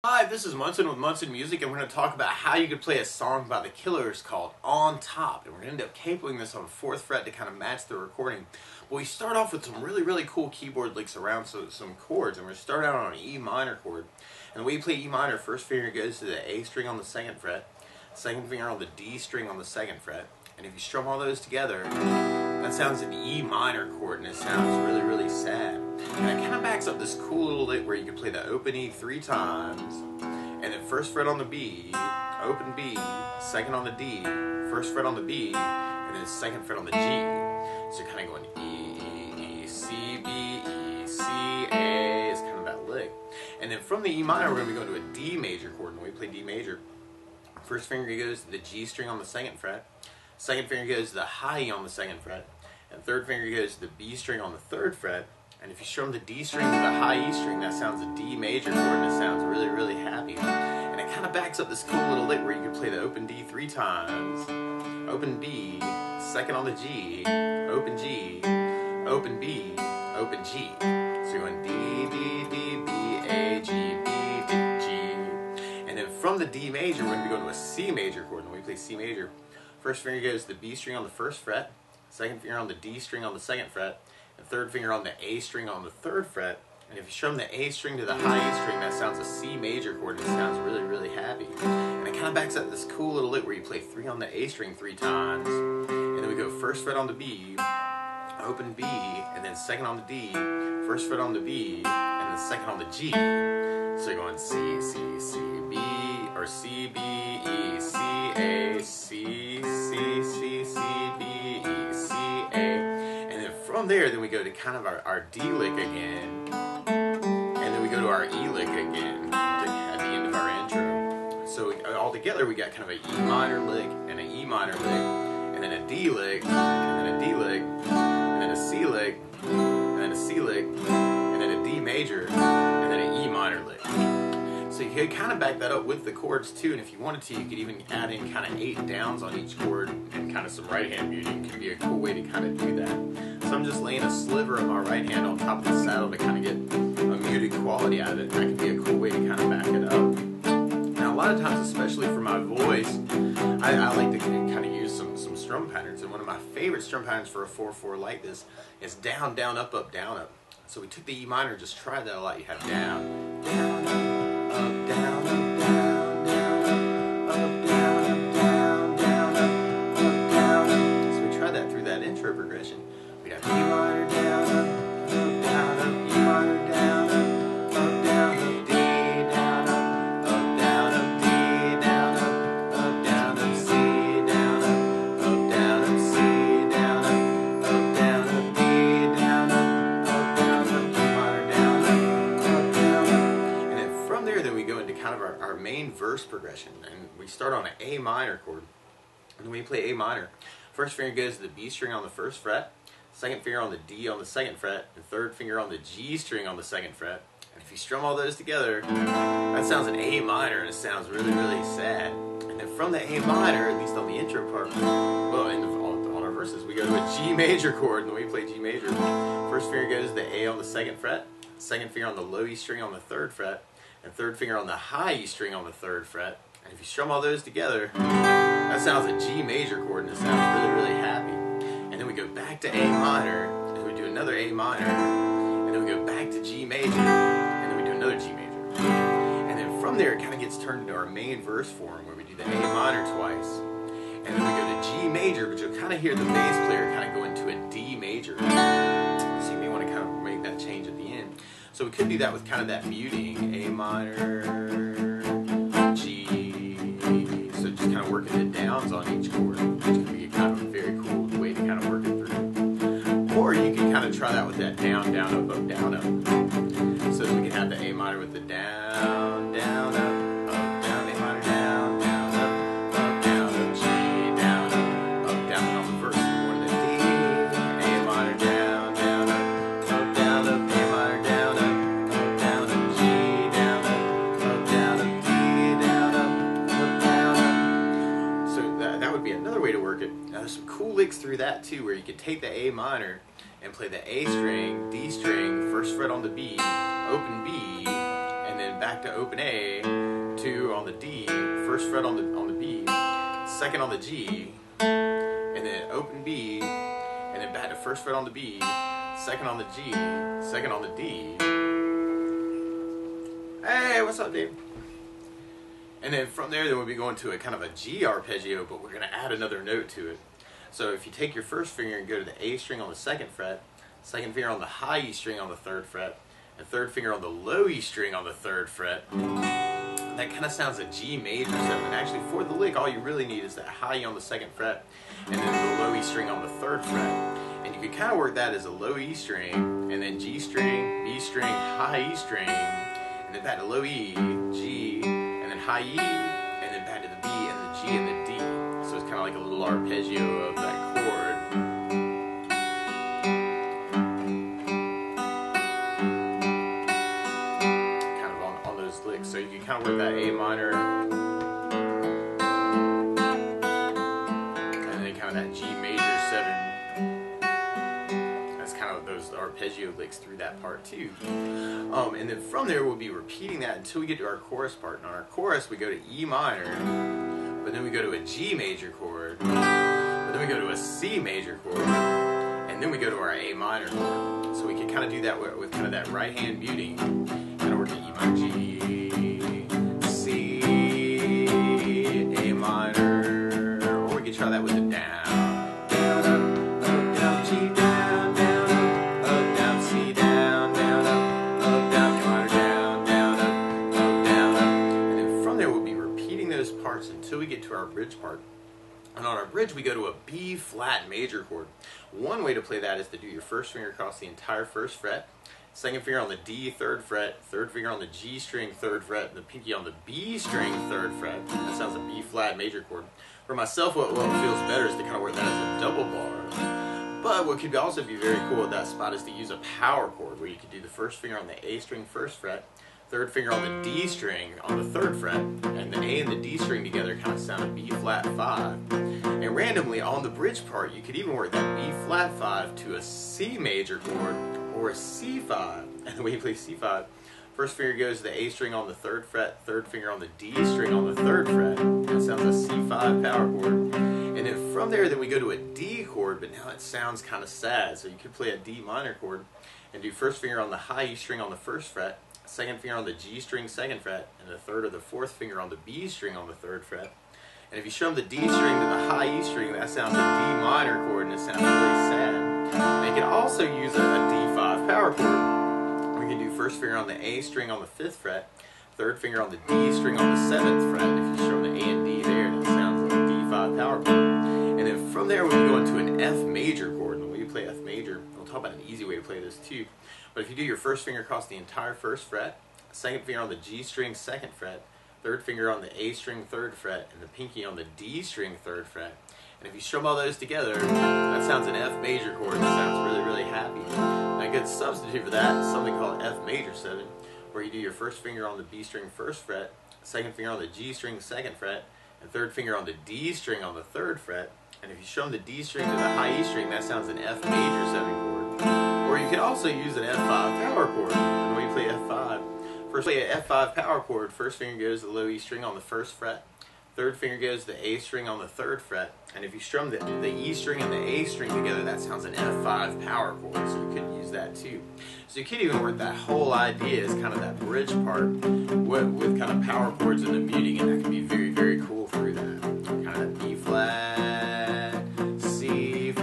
Hi, this is Munson with Munson Music, and we're going to talk about how you could play a song by the Killers called On Top. And we're going to end up capoing this on the 4th fret to kind of match the recording. But we start off with some really cool keyboard licks around some chords. And we're going to start out on an E minor chord. And the way you play E minor, first finger goes to the A string on the 2nd fret, second finger on the D string on the 2nd fret. And if you strum all those together, that sounds an E minor chord, and it sounds really sad. And it kind of backs up this cool little lick where you can play the open E 3 times, and then 1st fret on the B, open B, 2nd on the D, 1st fret on the B, and then 2nd fret on the G. So you're kind of going E, E, C, B, E, C, A. It's kind of that lick. And then from the E minor, we're going to be going to a D major chord. And when we play D major, first finger goes to the G string on the 2nd fret, second finger goes to the high E on the 2nd fret, and third finger goes to the B string on the 3rd fret. And if you strum the D string to the high E string, that sounds a D major chord, and it sounds really happy. And it kind of backs up this cool little lick where you can play the open D 3 times, open B, 2nd on the G, open G, open B, open G. So you're going D, D, D, B, A, G, B, D, G. And then from the D major, we're going to be going to a C major chord. And when we play C major, first finger goes to the B string on the 1st fret, second finger on the D string on the 2nd fret, and third finger on the A string on the 3rd fret. And if you strum the A string to the high E string, that sounds a C major chord, and it sounds really happy. And it kind of backs up this cool little lick where you play 3 on the A string 3 times, and then we go 1st fret on the B, open B, and then 2nd on the D, 1st fret on the B, and then 2nd on the G. So you're going C, C, C, B, or C, B, E, C, A, C, C, C, C, B, E, C, A. And then from there, then we go to kind of our D lick again, and then we go to our E lick again at the end of our intro. So all together, we got kind of an E minor lick, and an E minor lick, and then a D lick, and then a D lick, and then a C lick, and then a C lick, and then a D major, and then an E minor lick. So you could kind of back that up with the chords too, and if you wanted to, you could even add in kind of 8 downs on each chord, and kind of some right hand muting can be a cool way to kind of do that. So I'm just laying a sliver of my right hand on top of the saddle to kind of get a muted quality out of it. That can be a cool way to kind of back it up. Now a lot of times, especially for my voice, I like to kind of use some strum patterns, and one of my favorite strum patterns for a 4/4 like this is down, down, up, up, down, up. So we took the E minor and just tried that a lot. You have down, down, up, down, up, down, down, up, down, up, down, down, up. So we tried that through that intro progression. We'd have E minor, down, up, E minor, down, up, down, up, D, down, up, D, down, up, C, down, up, C, down, up, D, down, up, E minor, down, up. And then from there, then we go into kind of our main verse progression, and we start on an A minor chord. And when we play A minor, first finger goes to the B string on the 1st fret, second finger on the D on the 2nd fret, and third finger on the G string on the 2nd fret. And if you strum all those together, that sounds an A minor, and it sounds really sad. And then from the A minor, at least on the intro part, well, on our verses, we go to a G major chord. And when we play G major, first finger goes to the A on the 2nd fret, second finger on the low E string on the 3rd fret, and third finger on the high E string on the 3rd fret. And if you strum all those together, that sounds a G major chord, and it sounds really happy. And then we go back to A minor, and we do another A minor, and then we go back to G major, and then we do another G major. And then from there, it kind of gets turned into our main verse form, where we do the A minor twice, and then we go to G major, but you'll kind of hear the bass player kind of go into a D major. So you may want to kind of make that change at the end. So we could do that with kind of that muting, A minor, G. So just kind of working the downs on each chord, which can be kind of a very cool way to kind of work it through. Or you can kind of try that with that down, down, up, down, up. So we can have the A minor with the down, down, up, down, A minor, down, down, up, G, down, up, down. And on the verse, we're going to the D, A minor, down, down, up, down, up, A minor, down, G, down, up, D, down, up. So that would be another way to work it. Now there's some cool licks through that too, where you could take the A minor and play the A string, D string, 1st fret on the B, open B, and then back to open A, 2 on the D, first fret on the B, second on the G, and then open B, and then back to first fret on the B, second on the G, second on the D. Hey, what's up, Dave? And then from there, then we'll be going to a kind of a G arpeggio, but we're going to add another note to it. So if you take your first finger and go to the A string on the second fret, second finger on the high E string on the third fret, and third finger on the low E string on the third fret, that kind of sounds a G major 7. And actually, for the lick, all you really need is that high E on the second fret, and then the low E string on the third fret. And you can kind of work that as a low E string, and then G string, B string, high E string, and then back to low E, G, and then high E, and then back to the B, and the G, and the D. So it's kind of like a little arpeggio of that chord. Kind of on those licks. So you can kind of work that A minor, and then kind of that G major 7. Those arpeggio licks through that part too. And then from there we'll be repeating that until we get to our chorus part. And on our chorus we go to E minor, but then we go to a G major chord, but then we go to a C major chord, and then we go to our A minor chord. So we can kind of do that with kind of that right hand muting, kind of work the E minor, G, C, A minor, or we can try that with the down. Until we get to our bridge part. And on our bridge we go to a B flat major chord. One way to play that is to do your first finger across the entire first fret, second finger on the D third fret, third finger on the G string third fret, and the pinky on the B string third fret. That sounds a B flat major chord. For myself, what feels better is to kind of work that as a double bar. But what could also be very cool at that spot is to use a power chord, where you could do the first finger on the A string first fret, third finger on the D string on the third fret, and the A and the D string together kind of sound a B flat 5. And randomly on the bridge part, you could even work that B flat 5 to a C major chord or a C5. And the way you play C5, first finger goes to the A string on the third fret, third finger on the D string on the third fret. That sounds a C5 power chord. And then from there, then we go to a D chord, but now it sounds kind of sad. So you could play a D minor chord and do first finger on the high E string on the first fret, second finger on the G string second fret, and the third or the fourth finger on the B string on the third fret. And if you strum the D string to the high E string, that sounds a D minor chord, and it sounds really sad. And you can also use a D5 power chord. We can do first finger on the A string on the 5th fret, third finger on the D string on the 7th fret. If you strum the A and D there, that sounds like a D5 power chord. And then from there we can go into an F major chord. And the way you play F major, we'll talk about an easy way to play this too. But if you do your first finger across the entire first fret, second finger on the G string second fret, third finger on the A string third fret, and the pinky on the D string third fret, and if you strum all those together, that sounds an F major chord. That sounds really, really happy. And a good substitute for that is something called F major 7, where you do your first finger on the B string first fret, second finger on the G string second fret, and third finger on the D string on the third fret. And if you strum the D string to the high E string, that sounds an F major 7 chord. Or you can also use an F5 power chord. And when you play F5, first play an F5 power chord, first finger goes to the low E string on the first fret, third finger goes to the A string on the third fret, and if you strum the E string and the A string together, that sounds an F5 power chord, so you could use that too. So you could even work that whole idea as kind of that bridge part with kind of power chords and the muting, and that can be very, very cool through that. Kind of that B flat, C5,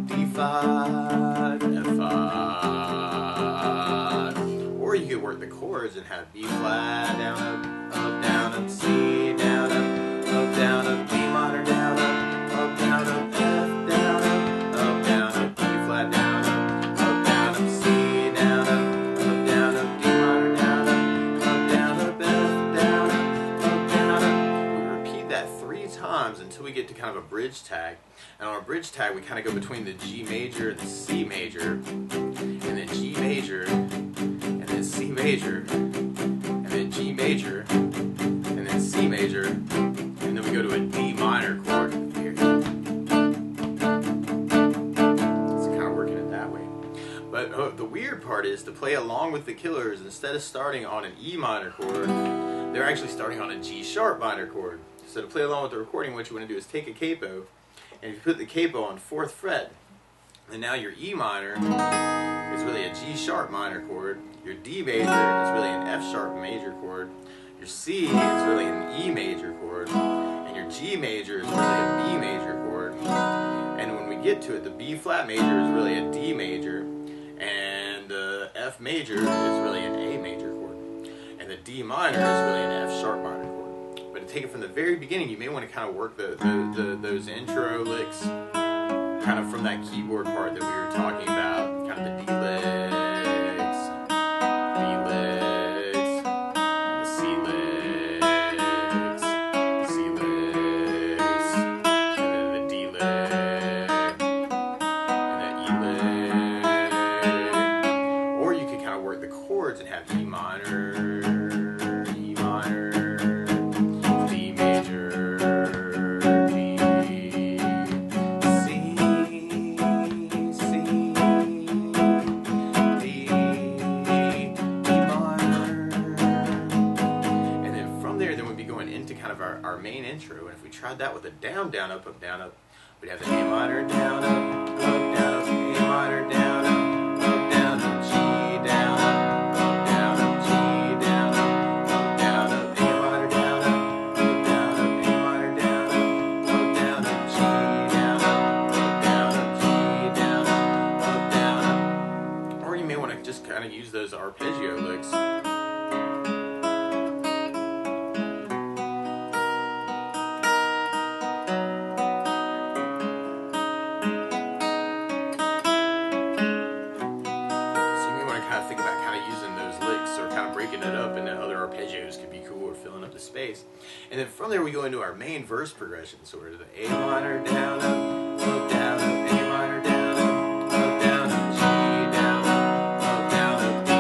D5, F5. Or you could work the chords and have B flat, down, up, C, down, up, down, B minor, down, up, down, up, F, down, up, B flat, down, up, C, down, up, D minor, down, up, F, down, up. We repeat that 3 times until we get to kind of a bridge tag. And on a bridge tag, we kind of go between the G major and the C major, and then G major, and then C major, and then G major, and then C major, and then we go to a D minor chord here. So kind of working it that way. But the weird part is to play along with the Killers, instead of starting on an E minor chord, they're actually starting on a G sharp minor chord. So to play along with the recording, what you want to do is take a capo, and if you put the capo on 4th fret, and now your E minor is really a G sharp minor chord, your D major is really an F sharp major chord, your C is really an E major chord, and your G major is really a B major chord, and when we get to it, the B flat major is really a D major, and the F major is really an A major chord, and the D minor is really an F sharp minor chord. But to take it from the very beginning, you may want to kind of work those intro licks kind of from that keyboard part that we were talking about, kind of the D licks, and the C licks, the C licks, and then the D lick, and the E lick. Or you could kind of work the chords and have E minor, our main intro, and if we tried that with a down, down, up, we'd have the A minor, down, up, down, up, A minor, down, up, down, up, G, down, up, down, up, G, down, up, down, up, A minor, down, up, down, up, A minor, down, up, down, up, G, down, up, down, up, G, down, up, down, up. Or you may want to just kind of use those arpeggio licks. Space. And then from there we go into our main verse progression. So we're the A minor, down, up, down, up, A minor, down, up, down, up, G, down, up, down, up, D,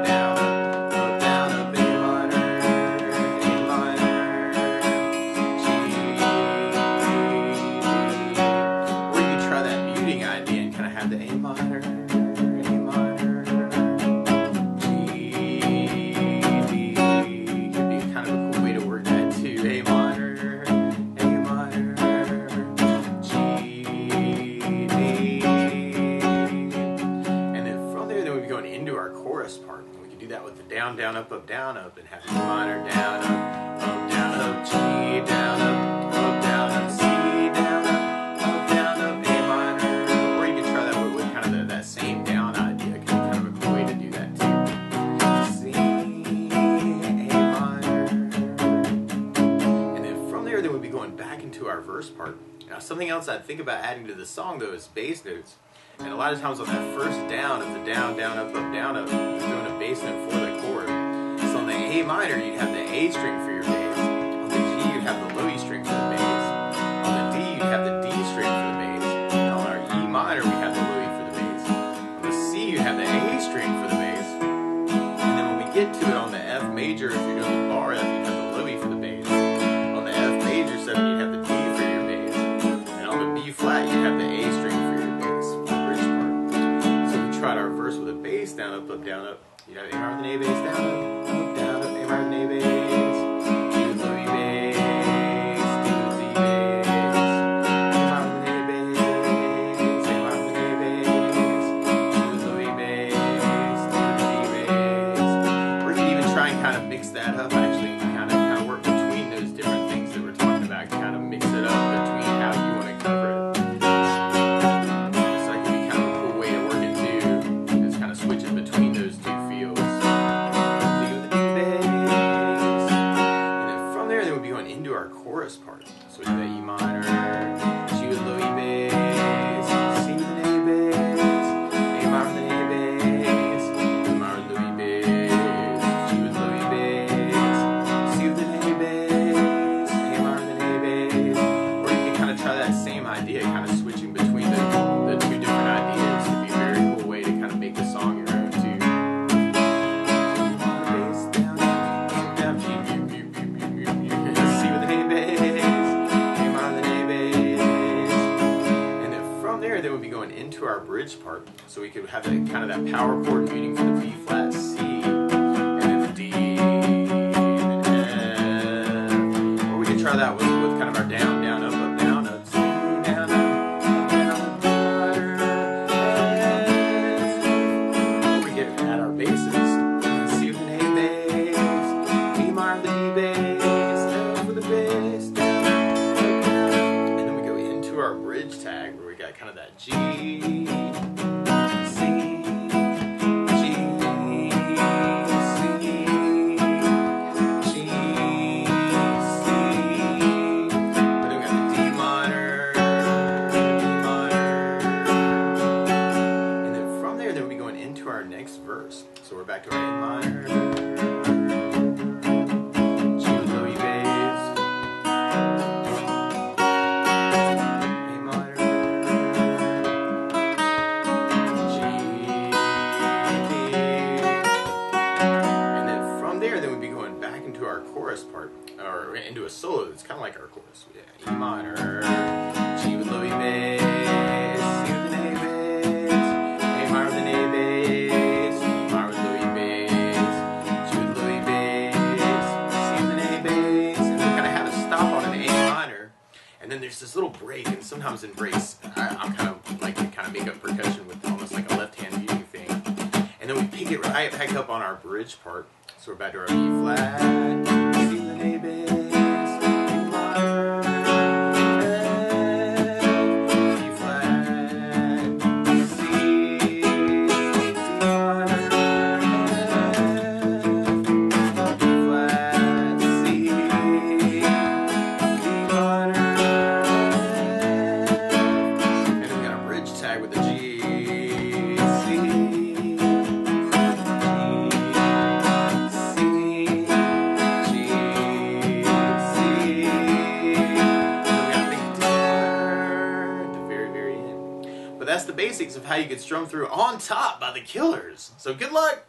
down, up, down, up, A minor, G, D. Or you can try that muting idea and kind of have the A minor, down, down, up, and have E minor, down, up, G, down, down, up, C, down, up, A minor. Or you can try that with kind of that same down idea. It can be kind of a cool way to do that too. C, A minor. And then from there, we'd be going back into our verse part. Now, something else I'd think about adding to the song, though, is bass notes. And a lot of times on that first down of the down, down, up, you're doing a bass note for the chord. So on the A minor, you'd have the A string for your bass. On the G, you'd have the low E string for the bass. On the D, you'd have the D string for the bass. And on our E minor, we have the low E for the bass. On the C, you'd have the A string for the bass. And then when we get to it on the F major, if you're doing the bar F, you'd have the low E for the bass. On the F major 7, you'd have the D for your bass. And on the B flat, you'd have the A string for your bass. Tried our verse with a bass, down, up, you'd have A minor with an A bass, down, up, A minor with an A bass, G with low E bass, D with D bass, A minor with an A bass, A minor with an A bass, G with low E bass, D with D bass. Or you can even try and kind of mix that up, actually, and kind of work between those different things that we're talking about, kind of mix it up between how you want to cover it. Switching between those two fields. D with the D bass. And then from there, we'd be going into our chorus part. So we do that E minor, G with low E bass, C with an A bass, A minor with an A bass, E minor with low E bass, G with low E bass, C with an A bass, A minor with an A bass. Or you can kind of try that same idea, kind of switching between the two different ideas. It'd be a very cool way to kind of make the song your own too. C with an A bass, A minor with an A bass. And then from there, we'd be going into our bridge part. So we could have that kind of that power chord muting for the B flat C, and then the D, and then start that with kind of our down, down, up, down, up, C, down, up, down, we get at our basses. C with an A bass, D minor with the D bass, F with the bass, and then we go into our bridge tag where we got kind of that G, C, our next verse. So we're back to our A minor, G with low E bass, A minor, G, and then from there, then we'd be going back into our chorus part, or into a solo that's kind of like our chorus. Yeah, E minor, G with low E bass, C with an A bass, A minor with an A bass, and then there's this little break, and sometimes in breaks, I'm kind of like to kind of make up percussion with almost like a left-hand muting thing. And then we pick it right back up on our bridge part. So we're back to our E flat, C with an A bass, A minor, F, E flat, C, D minor, F, E flat, C, D minor. With the G, C, G, C, C, and we got a big turn at the very, very end. But that's the basics of how you could strum through On Top by the Killers. So good luck!